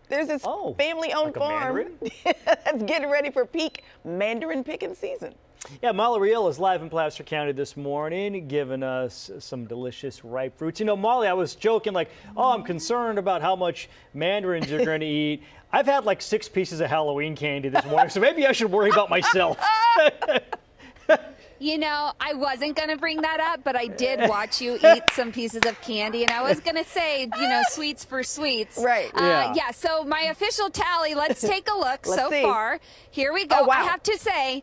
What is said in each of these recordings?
There's this family-owned like a farm mandarin? that's getting ready for peak mandarin picking season. Yeah, Molly Reel is live in Placer County this morning, giving us some delicious ripe fruits. You know, Molly, I was joking like, oh, I'm concerned about how much mandarins you're going to eat. I've had like 6 pieces of Halloween candy this morning, so maybe I should worry about myself. You know, I wasn't going to bring that up, but I did watch you eat some pieces of candy, and I was going to say, you know, sweets for sweets. Right. Yeah, so my official tally, let's take a look so see. far. Here we go. Oh, wow. I have to say,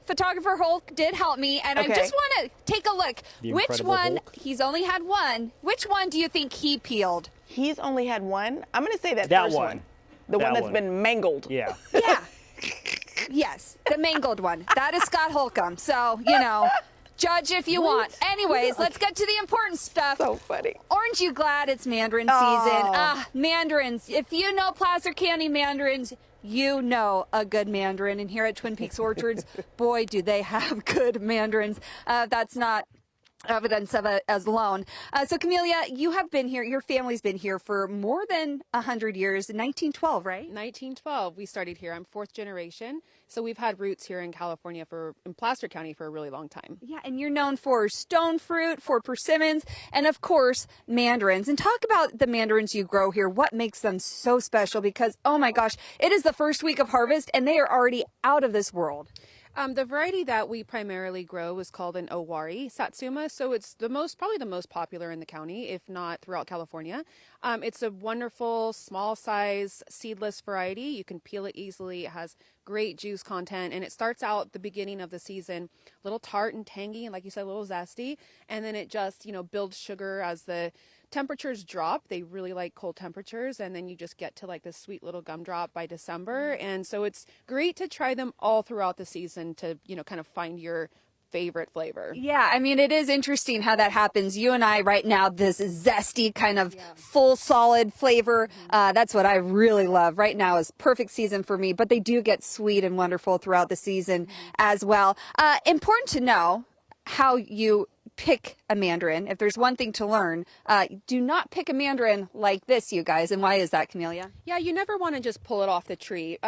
photographer Hulk did help me, and I just want to take a look. The Which Incredible one, Hulk. he's only had one. Which one do you think he peeled? He's only had one. I'm going to say that That first one. one. The one That that's one. been mangled. Yeah. Yeah. Yes, the mangled one. That is Scott Holcomb. So, you know, judge if you want. Anyways, let's get to the important stuff. So funny. Aren't you glad it's mandarin season? Mandarins. If you know Placer County mandarins, you know a good mandarin. And here at Twin Peaks Orchards, boy, do they have good mandarins. That's not evidence of it as alone. So Camelia, you have been here, your family's been here for more than 100 years, 1912, right? 1912, we started here. I'm 4th generation. So we've had roots here in California in Placer County for a really long time. Yeah, and you're known for stone fruit, for persimmons, and of course, mandarins. And talk about the mandarins you grow here. What makes them so special? Because, oh my gosh, it is the first week of harvest and they are already out of this world. The variety that we primarily grow is called an Owari Satsuma. So it's probably the most popular in the county, if not throughout California. It's a wonderful, small size, seedless variety. You can peel it easily. It has great juice content, and it starts out the beginning of the season a little tart and tangy, and like you said, a little zesty. And then it just, builds sugar as the temperatures drop. They really like cold temperatures, and then you just get to like this sweet little gumdrop by December. And so it's great to try them all throughout the season to, kind of find your favorite flavor. Yeah, I mean, it is interesting how that happens. You and I right now, this zesty kind of full solid flavor, that's what I really love. Right now is perfect season for me, but they do get sweet and wonderful throughout the season as well. Important to know how you pick a mandarin. If there's one thing to learn, do not pick a mandarin like this, you guys. And why is that, Camelia? Yeah, you never want to just pull it off the tree,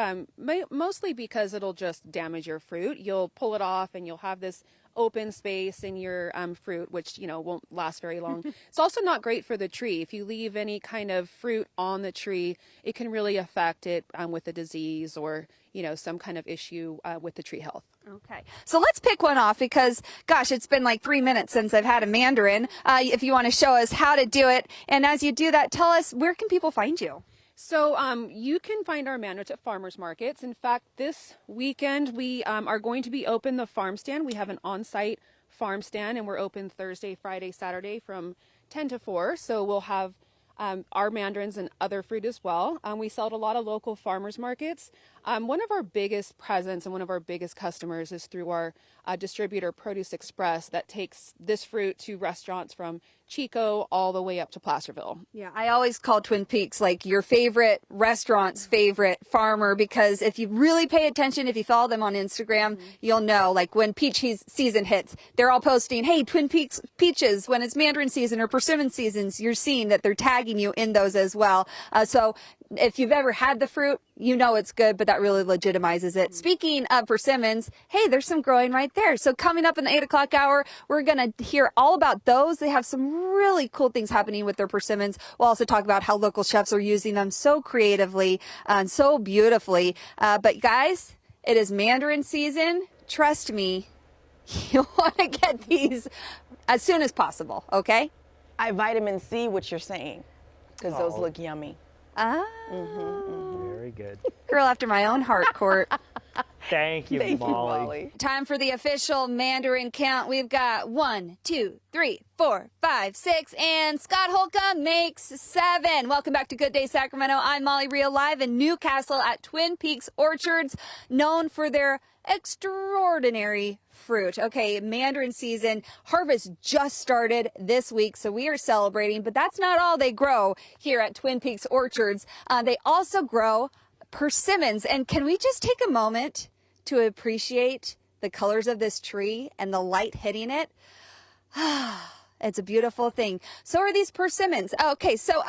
mostly because it'll just damage your fruit. You'll pull it off and you'll have this open space in your fruit, which, won't last very long. It's also not great for the tree. If you leave any kind of fruit on the tree, it can really affect it with a disease or, some kind of issue with the tree health. Okay, so let's pick one off because, gosh, it's been like 3 minutes since I've had a mandarin. If you want to show us how to do it, and as you do that, tell us, where can people find you? So you can find our mandarins at farmers markets. In fact, this weekend we are going to be open the farm stand. We have an on-site farm stand, and we're open Thursday, Friday, Saturday from 10 to 4. So we'll have our mandarins and other fruit as well. We sell at a lot of local farmers markets. One of our biggest presents and one of our biggest customers is through our distributor Produce Express that takes this fruit to restaurants from Chico all the way up to Placerville. Yeah, I always call Twin Peaks like your favorite restaurant's favorite farmer, because if you really pay attention, if you follow them on Instagram, you'll know, like when peach season hits, they're all posting, hey, Twin Peaks peaches. When it's mandarin season or persimmon seasons, you're seeing that they're tagging you in those as well. So if you've ever had the fruit, you know it's good, but that really legitimizes it. Speaking of persimmons, hey, there's some growing right there. So coming up in the 8 o'clock hour, we're going to hear all about those. They have some really cool things happening with their persimmons. We'll also talk about how local chefs are using them so creatively and so beautifully. But guys, it is mandarin season. Trust me, you want to get these as soon as possible, okay? I vitamin C what you're saying, because those look yummy. Very good. Girl after my own heart, Court. Thank you, Thank you, Molly. Molly. Time for the official mandarin count. We've got 1, 2, 3, 4, 5, 6, and Scott Holcomb makes 7. Welcome back to Good Day Sacramento. I'm Molly Reel, live in Newcastle at Twin Peaks Orchards, known for their extraordinary fruit. Okay, mandarin season, harvest just started this week, so we are celebrating, but that's not all they grow here at Twin Peaks Orchards. They also grow persimmons, and can we just take a moment to appreciate the colors of this tree and the light hitting it? It's a beautiful thing. So are these persimmons. Okay, so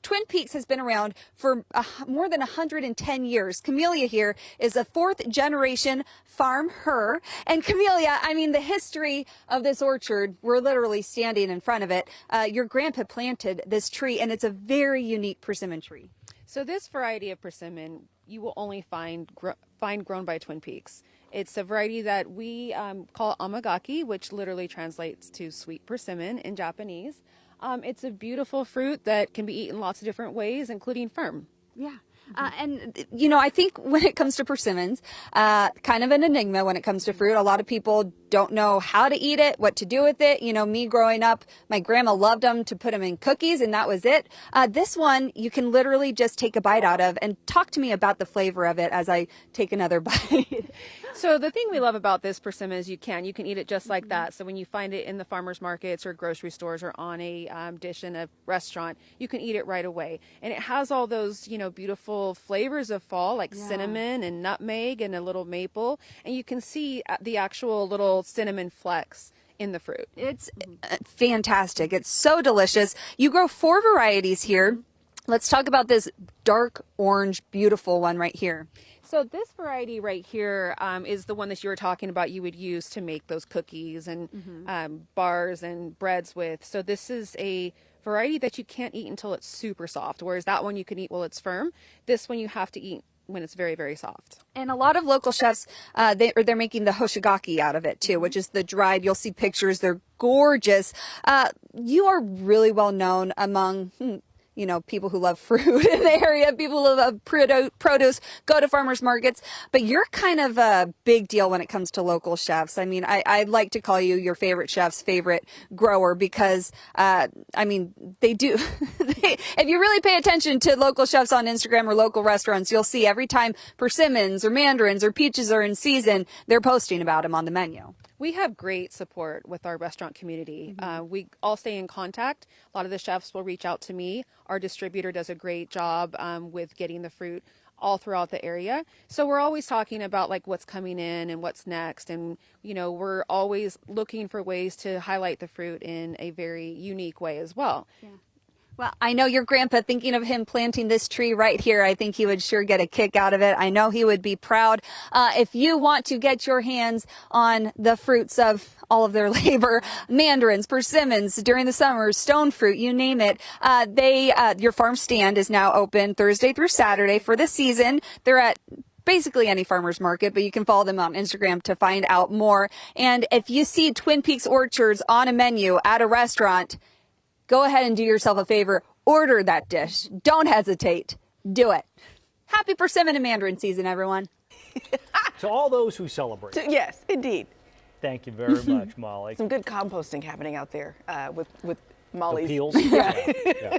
Twin Peaks has been around for more than 110 years. Camellia here is a 4th generation farm her. And Camellia, I mean, the history of this orchard, we're literally standing in front of it. Your grandpa planted this tree, and it's a very unique persimmon tree. So this variety of persimmon you will only find grown by Twin Peaks. It's a variety that we call amagaki, which literally translates to sweet persimmon in Japanese. It's a beautiful fruit that can be eaten lots of different ways, including firm. Yeah. And, you know, I think when it comes to persimmons, kind of an enigma when it comes to fruit. A lot of people don't know how to eat it, what to do with it. You know, me growing up, my grandma loved them to put them in cookies, and that was it. This one, you can literally just take a bite out of. And talk to me about the flavor of it as I take another bite. So the thing we love about this persimmon is you can eat it just like that. So when you find it in the farmers markets or grocery stores or on a dish in a restaurant, you can eat it right away. And it has all those, you know, beautiful flavors of fall, like cinnamon and nutmeg and a little maple. And you can see the actual little cinnamon flecks in the fruit. It's fantastic. It's so delicious. You grow 4 varieties here. Let's talk about this dark orange, beautiful one right here. So this variety right here is the one that you were talking about you would use to make those cookies and bars and breads with. So this is a variety that you can't eat until it's super soft, whereas that one you can eat while it's firm. This one you have to eat when it's very, very soft. And a lot of local chefs, they're making the hoshigaki out of it too, which is the dried. You'll see pictures. They're gorgeous. You are really well known among you know, people who love fruit in the area, people who love produce, go to farmers markets. But you're kind of a big deal when it comes to local chefs. I mean, I like to call you your favorite chef's favorite grower because, I mean, they do. If you really pay attention to local chefs on Instagram or local restaurants, you'll see every time persimmons or mandarins or peaches are in season, they're posting about them on the menu. We have great support with our restaurant community. We all stay in contact. A lot of the chefs will reach out to me. Our distributor does a great job with getting the fruit all throughout the area. So we're always talking about like what's coming in and what's next. And, you know, we're always looking for ways to highlight the fruit in a very unique way as well. Yeah. Well, I know your grandpa, thinking of him planting this tree right here, I think he would sure get a kick out of it. I know he would be proud. If you want to get your hands on the fruits of all of their labor, mandarins, persimmons, during the summer, stone fruit, you name it, your farm stand is now open Thursday through Saturday for the season. They're at basically any farmer's market, but you can follow them on Instagram to find out more. And if you see Twin Peaks Orchards on a menu at a restaurant, go ahead and do yourself a favor. Order that dish. Don't hesitate. Do it. Happy persimmon and mandarin season, everyone. To all those who celebrate. Yes, indeed. Thank you very much, Molly. Some good composting happening out there with The Molly's. peels. Yeah.